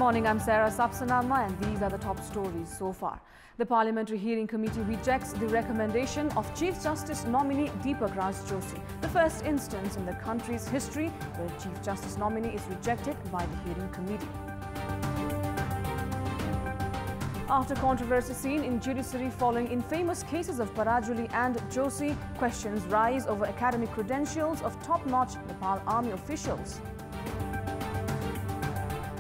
morning, I'm Sarah Sapsanama and these are the top stories so far. The Parliamentary Hearing Committee rejects the recommendation of Chief Justice nominee Deepak Raj Joshi, the first instance in the country's history where Chief Justice nominee is rejected by the Hearing Committee. After controversy seen in judiciary following infamous cases of Parajuli and Joshi, questions rise over academic credentials of top-notch Nepal Army officials.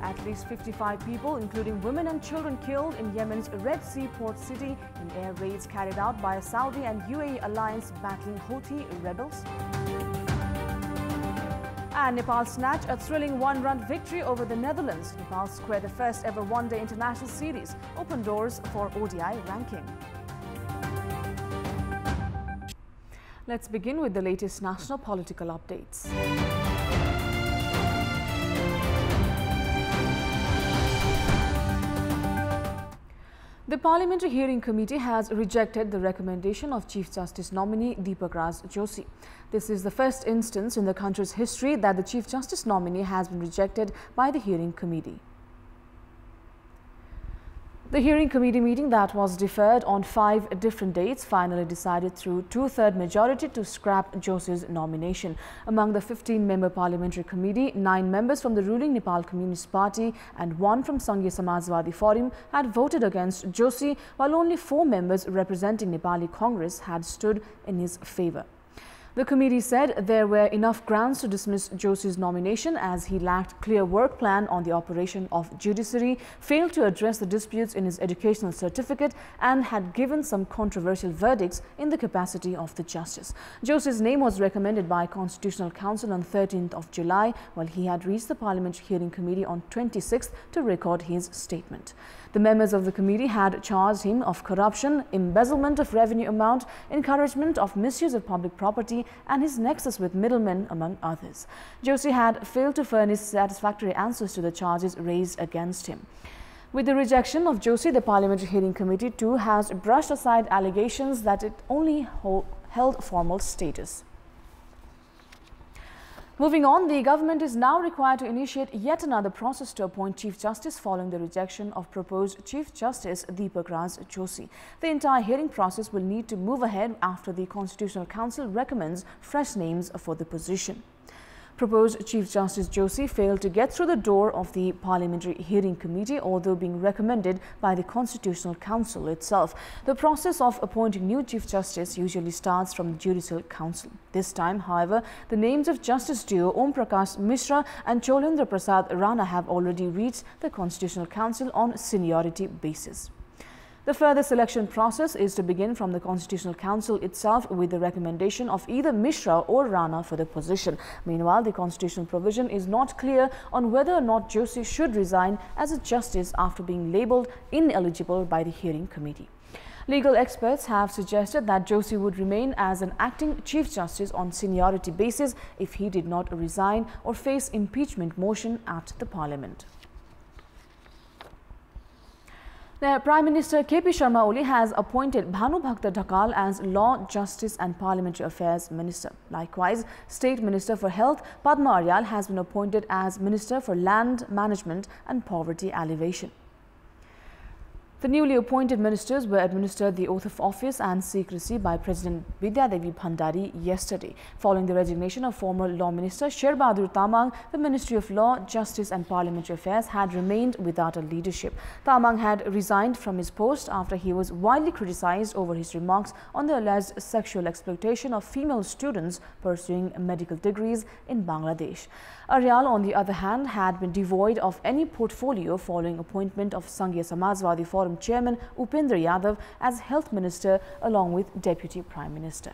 At least 55 people, including women and children, killed in Yemen's Red Sea port city in air raids carried out by a Saudi and UAE alliance battling Houthi rebels. And Nepal snatched a thrilling one-run victory over the Netherlands. Nepal squared the first ever one-day international series, open doors for ODI ranking. Let's begin with the latest national political updates. The Parliamentary Hearing Committee has rejected the recommendation of Chief Justice nominee Deepak Raj Joshi. This is the first instance in the country's history that the Chief Justice nominee has been rejected by the Hearing Committee. The Hearing Committee meeting that was deferred on 5 different dates finally decided through two-thirds majority to scrap Joshi's nomination. Among the 15-member Parliamentary Committee, 9 members from the ruling Nepal Communist Party and 1 from Sanghiya Samajwadi Forum had voted against Joshi, while only 4 members representing Nepali Congress had stood in his favour. The committee said there were enough grounds to dismiss Joshi's nomination as he lacked clear work plan on the operation of judiciary, failed to address the disputes in his educational certificate and had given some controversial verdicts in the capacity of the justice. Joshi's name was recommended by Constitutional Council on 13th of July, while he had reached the Parliamentary Hearing Committee on 26th to record his statement. The members of the committee had charged him of corruption, embezzlement of revenue amount, encouragement of misuse of public property and his nexus with middlemen, among others. Joshi had failed to furnish satisfactory answers to the charges raised against him. With the rejection of Joshi, the Parliamentary Hearing Committee too has brushed aside allegations that it only held formal status. Moving on, the government is now required to initiate yet another process to appoint Chief Justice following the rejection of proposed Chief Justice Deepak Raj Joshi. The entire hearing process will need to move ahead after the Constitutional Council recommends fresh names for the position. Proposed Chief Justice Joshi failed to get through the door of the Parliamentary Hearing Committee, although being recommended by the Constitutional Council itself. The process of appointing new Chief Justice usually starts from the Judicial Council. This time, however, the names of Justice duo Om Prakash Mishra and Cholendra Prasad Rana have already reached the Constitutional Council on seniority basis. The further selection process is to begin from the Constitutional Council itself with the recommendation of either Mishra or Rana for the position. Meanwhile, the constitutional provision is not clear on whether or not Joshi should resign as a justice after being labelled ineligible by the Hearing Committee. Legal experts have suggested that Joshi would remain as an acting Chief Justice on seniority basis if he did not resign or face impeachment motion at the Parliament. The Prime Minister KP Sharma Oli has appointed Bhanu Bhakta Dhakal as Law, Justice and Parliamentary Affairs Minister. Likewise, State Minister for Health Padma Aryal has been appointed as Minister for Land Management and Poverty Alleviation. The newly appointed ministers were administered the oath of office and secrecy by President Vidya Devi Bhandari yesterday. Following the resignation of former Law Minister Sher Bahadur Tamang, the Ministry of Law, Justice and Parliamentary Affairs had remained without a leadership. Tamang had resigned from his post after he was widely criticized over his remarks on the alleged sexual exploitation of female students pursuing medical degrees in Bangladesh. Aryal, on the other hand, had been devoid of any portfolio following appointment of Sanghiya Samajwadi Forum Chairman Upendra Yadav as Health Minister along with Deputy Prime Minister.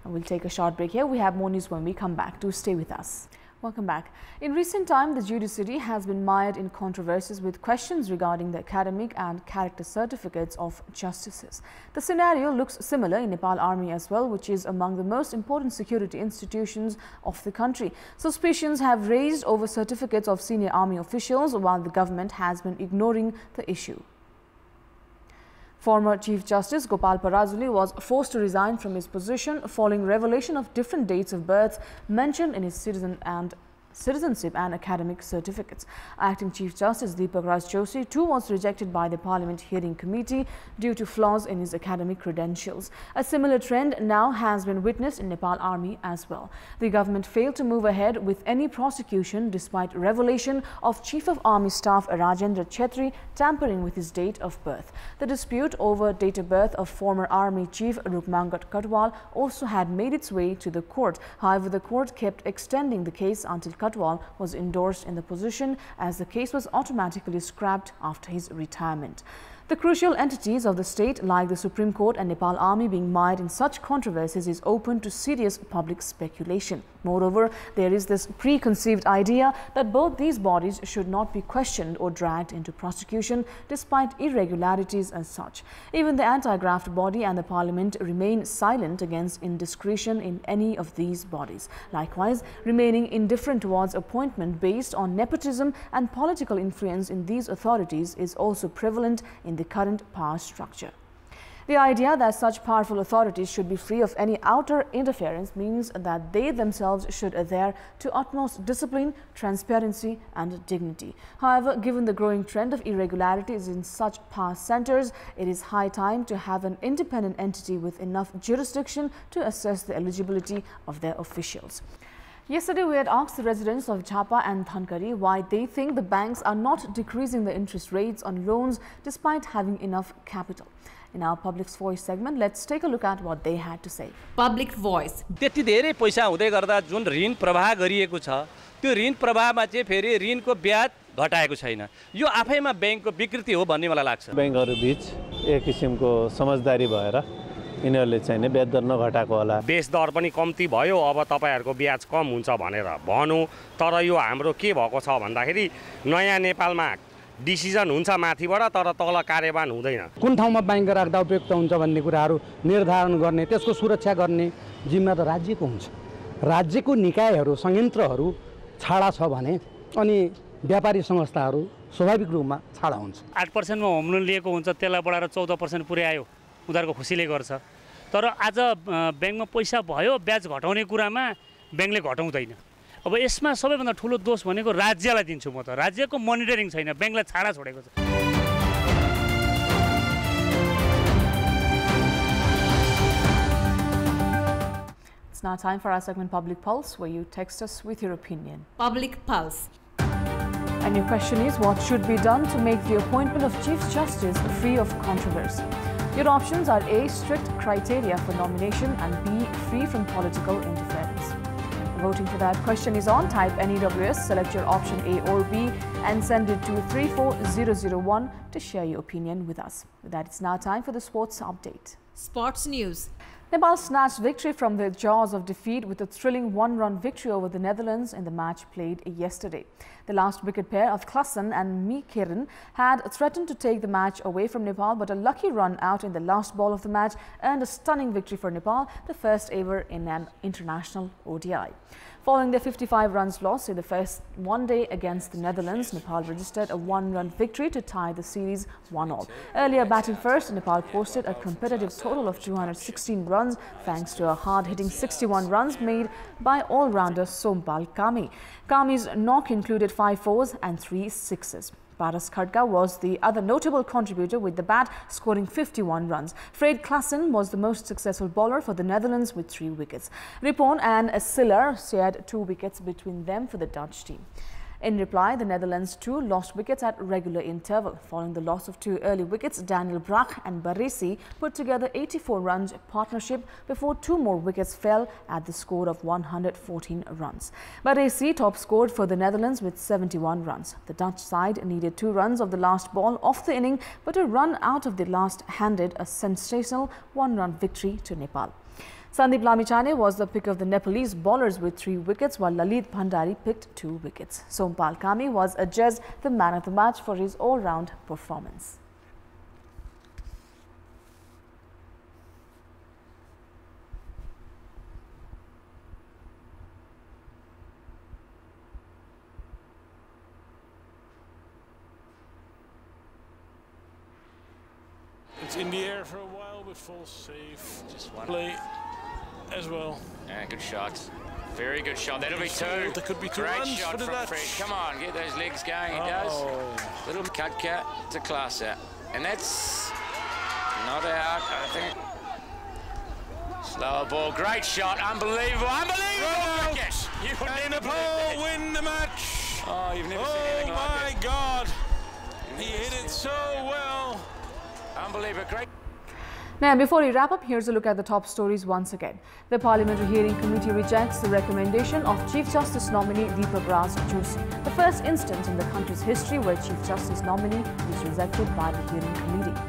And we'll take a short break here. We have more news when we come back. Do stay with us. Welcome back. In recent time, the judiciary has been mired in controversies with questions regarding the academic and character certificates of justices. The scenario looks similar in Nepal Army as well, which is among the most important security institutions of the country. Suspicions have raised over certificates of senior army officials, while the government has been ignoring the issue. Former Chief Justice Gopal Parajuli was forced to resign from his position following revelation of different dates of birth mentioned in his citizen and citizenship and academic certificates. Acting Chief Justice Deepak Raj Joshi too was rejected by the Parliament Hearing Committee due to flaws in his academic credentials. A similar trend now has been witnessed in Nepal Army as well. The government failed to move ahead with any prosecution despite revelation of Chief of Army Staff Rajendra Chetri tampering with his date of birth. The dispute over date of birth of former Army Chief Rukmangat Katwal also had made its way to the court. However, the court kept extending the case until Katwal was endorsed in the position, as the case was automatically scrapped after his retirement. The crucial entities of the state, like the Supreme Court and Nepal Army, being mired in such controversies is open to serious public speculation. Moreover, there is this preconceived idea that both these bodies should not be questioned or dragged into prosecution despite irregularities as such. Even the anti-graft body and the Parliament remain silent against indiscretion in any of these bodies. Likewise, remaining indifferent towards appointment based on nepotism and political influence in these authorities is also prevalent in the current power structure. The idea that such powerful authorities should be free of any outer interference means that they themselves should adhere to utmost discipline, transparency and dignity. However, given the growing trend of irregularities in such power centers, it is high time to have an independent entity with enough jurisdiction to assess the eligibility of their officials. Yesterday, we had asked the residents of Chapa and Thankari why they think the banks are not decreasing the interest rates on loans despite having enough capital. In our Public Voice segment, let's take a look at what they had to say. Public Voice. त्यति धेरै पैसा हुँदै गर्दा जुन ऋण प्रवाह गरिएको छ त्यो ऋण प्रवाहमा चाहिँ फेरि ऋणको ब्याज घटाएको छैन। यो आफैमा बैंकको विकृति हो भन्ने मलाई लाग्छ। बैंकहरु बीच एक किसिमको समझदारी भएर यिनीहरुले चाहिँ नि ब्याज दर नघटाएको होला। बेस दर पनि कम्ती भयो, अब तपाईहरुको ब्याज कम हुन्छ भनेर भन्नु, तर यो हाम्रो के भएको छ भन्दाखेरि नयाँ नेपालमा डिसिजन हुन्छ माथिबाट, तर तल कार्यवान हुँदैन। कुन ठाउँमा बैंक राख्दा उपयुक्त हुन्छ भन्ने कुराहरू निर्धारण गर्ने, त्यसको सुरक्षा गर्ने जिम्मा त राज्यको हुन्छ। राज्यको निकायहरू, संयन्त्रहरू छाडा छ भने अनि व्यापारी संस्थाहरू स्वाभाविक रूपमा छाडा हुन्छ। 8% मा होम लोन लिएको हुन्छ, त्यसलाई बढाएर 14% पुर्यायो, उनीहरुको खुसीले गर्छ। तर आज बैंकमा पैसा भयो, ब्याज घटाउने कुरामा बैंकले घटाउँदैन। अब यसमा सबैभन्दा ठूलो दोष भनेको राज्यलाई दिन्छु म त। राज्यको मोनिटरिङ छैन, बैंकलाई छाडा छोडेको छ। It's now time for our segment Public Pulse, where you text us with your opinion. Public Pulse. And your question is, what should be done to make the appointment of Chief Justice free of controversy? Your options are A, strict criteria for nomination, and B, free from political interference. Voting for that question is on. Type NEWS, select your option A or B and send it to 34001 to share your opinion with us. With that, it's now time for the sports update. Sports news. Nepal snatched victory from the jaws of defeat with a thrilling one-run victory over the Netherlands in the match played yesterday. The last wicket pair of Klassen and Mikeren had threatened to take the match away from Nepal, but a lucky run out in the last ball of the match earned a stunning victory for Nepal, the first ever in an international ODI. Following their 55 runs loss in the first one-day against the Netherlands, Nepal registered a one-run victory to tie the series 1-1. Earlier batting first, Nepal posted a competitive total of 216 runs thanks to a hard-hitting 61 runs made by all-rounder Sompal Kami. Kami's knock included 5 fours and 3 sixes. Paras Khadka was the other notable contributor with the bat, scoring 51 runs. Fred Klassen was the most successful bowler for the Netherlands with 3 wickets. Ripon and Siller shared 2 wickets between them for the Dutch team. In reply, the Netherlands too lost wickets at regular interval. Following the loss of 2 early wickets, Daniel Brach and Baresi put together 84 runs partnership before 2 more wickets fell at the score of 114 runs. Baresi top scored for the Netherlands with 71 runs. The Dutch side needed 2 runs of the last ball of the inning, but a run out of the last handed a sensational 1-run victory to Nepal. Sandeep Lamichhane was the pick of the Nepalese bowlers with 3 wickets, while Lalit Bhandari picked 2 wickets. Sompal Kami was adjudged the man of the match for his all-round performance. It's in the air for a while, but falls safe. Just one play as well. Yeah, good shots. Very good shot. That'll be two. There could be two Great runs shot for the from Dutch. Fred. Come on, get those legs going. He does. Little cut to class out. And that's not out, I think. Slower ball. Great shot. Unbelievable. Unbelievable. Cricket. You would And never Nepal win the match. Oh, you've never seen anything like my it. God. He hit it so well. Unbelievable. Great. Now, before we wrap up, here's a look at the top stories once again. The Parliamentary Hearing Committee rejects the recommendation of Chief Justice nominee Deepak Raj Joshi, the first instance in the country's history where Chief Justice nominee is rejected by the Hearing Committee.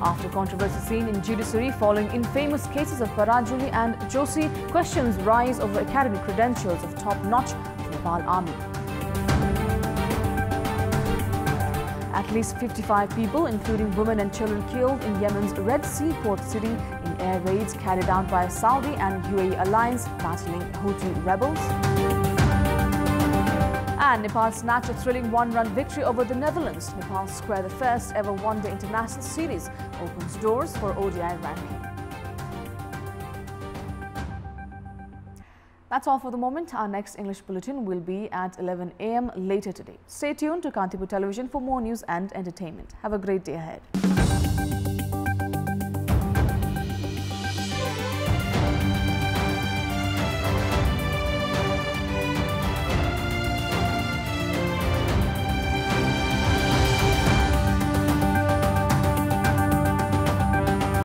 After controversy seen in judiciary following infamous cases of Parajuli and Joshi, questions rise over academic credentials of top-notch Nepal Army. At least 55 people, including women and children, killed in Yemen's Red Sea port city in air raids carried out by Saudi and UAE alliance battling Houthi rebels. And Nepal snatched a thrilling one-run victory over the Netherlands. Nepal square the first ever one-day international series opens doors for ODI ranking. That's all for the moment. Our next English bulletin will be at 11 a.m. later today. Stay tuned to Kantipur Television for more news and entertainment. Have a great day ahead.